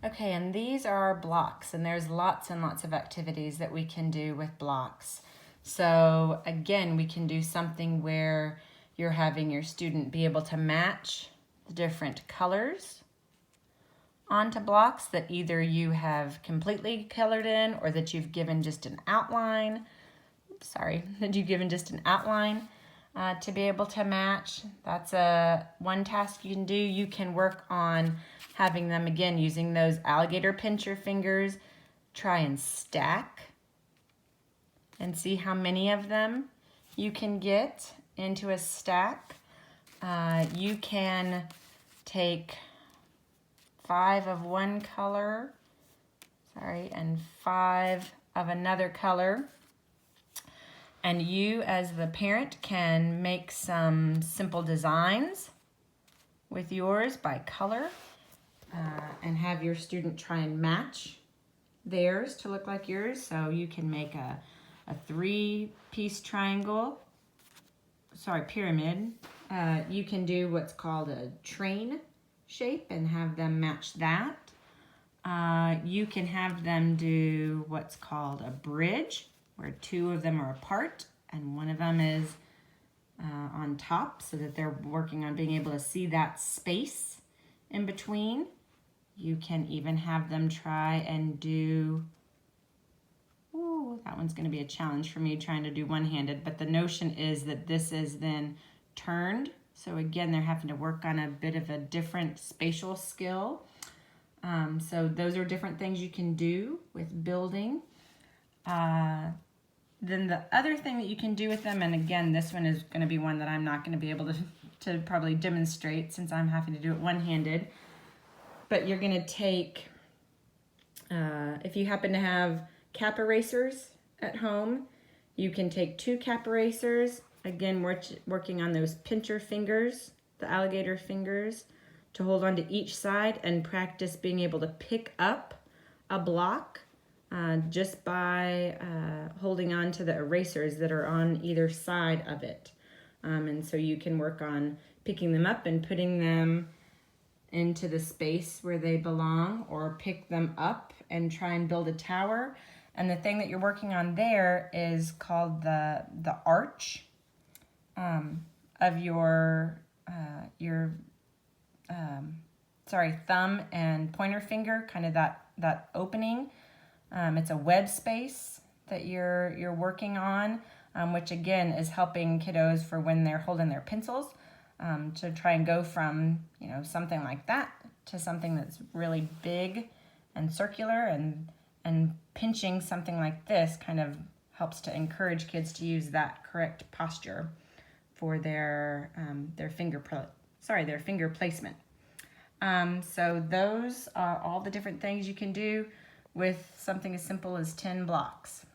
Okay, and these are blocks, and there's lots and lots of activities that we can do with blocks. So again, we can do something where you're having your student be able to match the different colors onto blocks that either you have completely colored in or that you've given just an outline. That you've given just an outline to be able to match. That's one task you can do. You can work on having them, again, using those alligator pincher fingers, try and stack and see how many of them you can get into a stack. You can take 5 of one color, and 5 of another color. And you, as the parent, can make some simple designs with yours by color and have your student try and match theirs to look like yours. So you can make a 3-piece pyramid. You can do what's called a train shape and have them match that. You can have them do what's called a bridge, where 2 of them are apart and one of them is on top, so that they're working on being able to see that space in between. You can even have them try and do, that one's going to be a challenge for me trying to do one-handed, but the notion is that this is then turned. So again, they're having to work on a bit of a different spatial skill. So those are different things you can do with building. Then the other thing that you can do with them, and again, this one is going to be one that I'm not going to be able to probably demonstrate since I'm having to do it one-handed, but you're going to take, if you happen to have cap erasers at home, you can take 2 cap erasers, again, working on those pincher fingers, the alligator fingers, to hold on to each side and practice being able to pick up a block just by holding on to the erasers that are on either side of it. And so you can work on picking them up and putting them into the space where they belong, or pick them up and try and build a tower. And the thing that you're working on there is called the arch of your thumb and pointer finger, kind of that opening. It's a web space that you're working on, which again is helping kiddos for when they're holding their pencils, to try and go from something like that to something that's really big and circular, and pinching something like this kind of helps to encourage kids to use that correct posture for their finger placement. So those are all the different things you can do with something as simple as 10 blocks.